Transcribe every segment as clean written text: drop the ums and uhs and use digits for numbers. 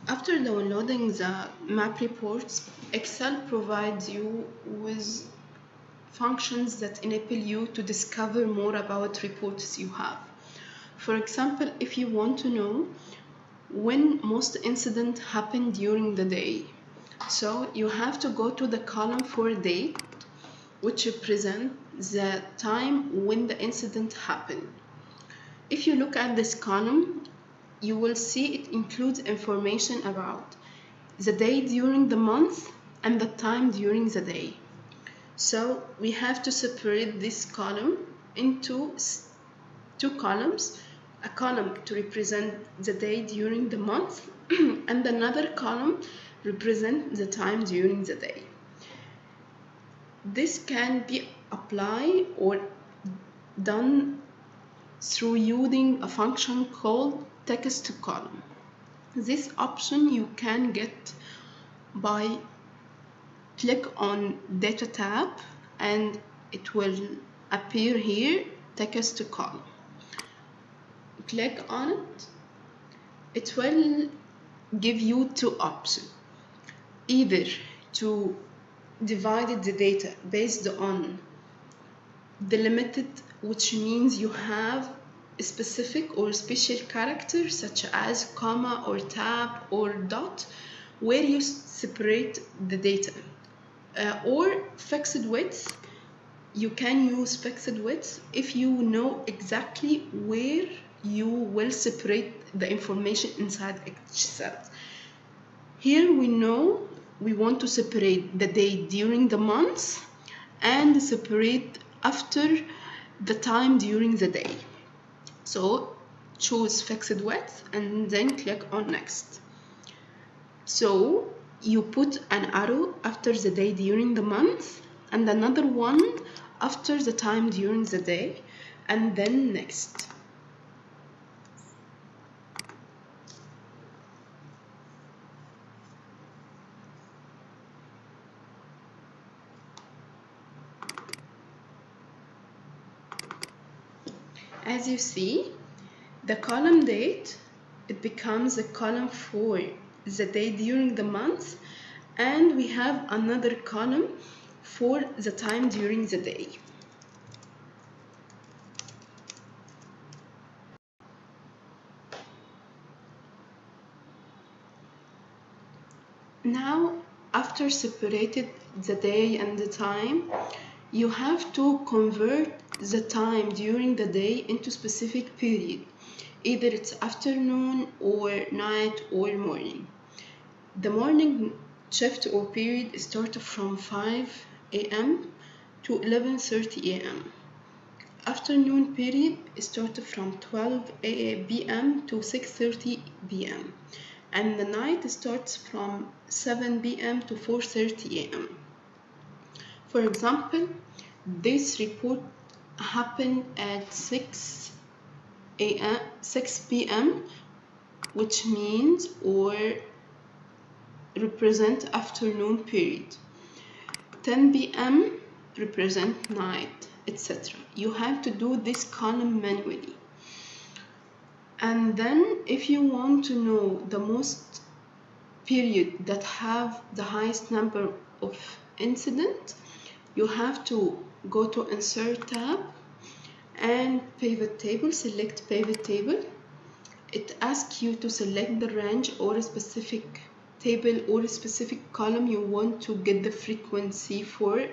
After downloading the map reports, Excel provides you with functions that enable you to discover more about reports you have. For example, if you want to know when most incidents happen during the day, so you have to go to the column for date, which represents the time when the incident happened. If you look at this column, you will see it includes information about the day during the month and the time during the day. So we have to separate this column into two columns, a column to represent the day during the month and another column represent the time during the day. This can be applied or done through using a function called text to column. This option you can get by click on Data tab and it will appear here, text to column. Click on it. It will give you two options, either to divide the data based on the limited, which means you have a specific or special character such as comma or tab or dot where you separate the data, or fixed width. You can use fixed width if you know exactly where you will separate the information inside each cell. Here we know we want to separate the day during the month and separate after the time during the day. So choose fixed width and then click on next. So you put an arrow after the day during the month and another one after the time during the day, and then next. As you see, the column date, it becomes a column for the day during the month, and we have another column for the time during the day. Now, after separated the day and the time, you have to convert the time during the day into specific period. Either it's afternoon or night or morning. The morning shift or period starts from 5 a.m. to 11:30 a.m. Afternoon period starts from 12 p.m. to 6:30 p.m. and the night starts from 7 p.m. to 4:30 a.m. For example, this report happened at 6 p.m. which means or represent afternoon period. 10 p.m. represent night, etc. You have to do this column manually. And then if you want to know the most period that have the highest number of incident, you have to go to Insert tab and Pivot Table, select Pivot Table. It asks you to select the range or a specific table or a specific column you want to get the frequency for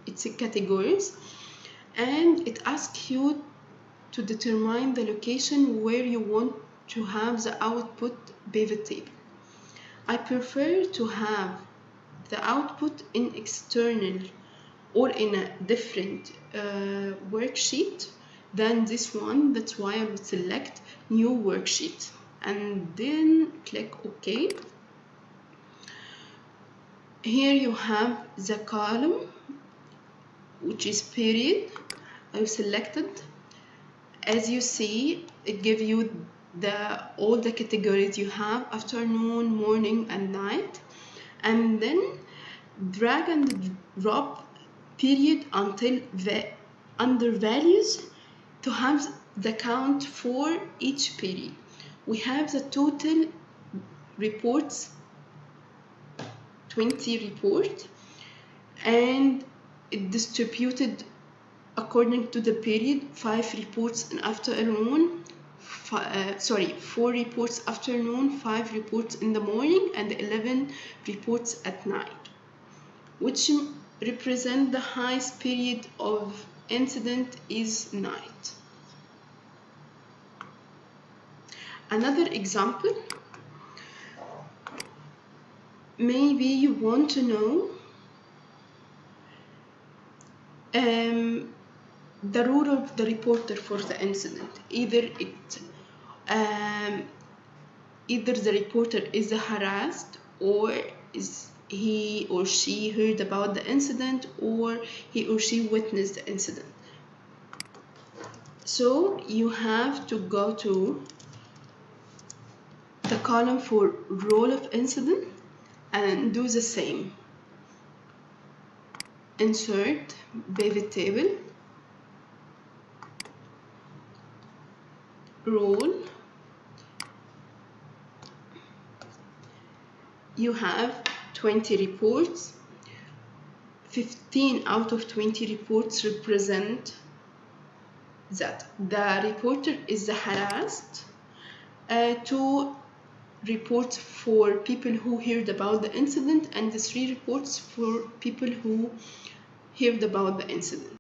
its categories, and it asks you to determine the location where you want to have the output pivot table. I prefer to have the output in external or in a different worksheet than this one. That's why I would select new worksheet and then click OK. Here you have the column which is period. I've selected. As you see, it gives you all the categories you have: afternoon, morning and night, and then drag and drop period until under values to have the count for each period. We have the total reports, 20 reports, and it distributed according to the period: 5 reports in afternoon, 4 reports afternoon, 5 reports in the morning, and 11 reports at night, which represent the highest period of incident is night. Another example, maybe you want to know the role of the reporter for the incident. Either the reporter is harassed, or is he or she heard about the incident, or he or she witnessed the incident. So you have to go to the column for role of incident and do the same. Insert pivot table, role. You have 20 reports. 15 out of 20 reports represent that the reporter is harassed. 2 reports for people who heard about the incident, and the 3 reports for people who heard about the incident.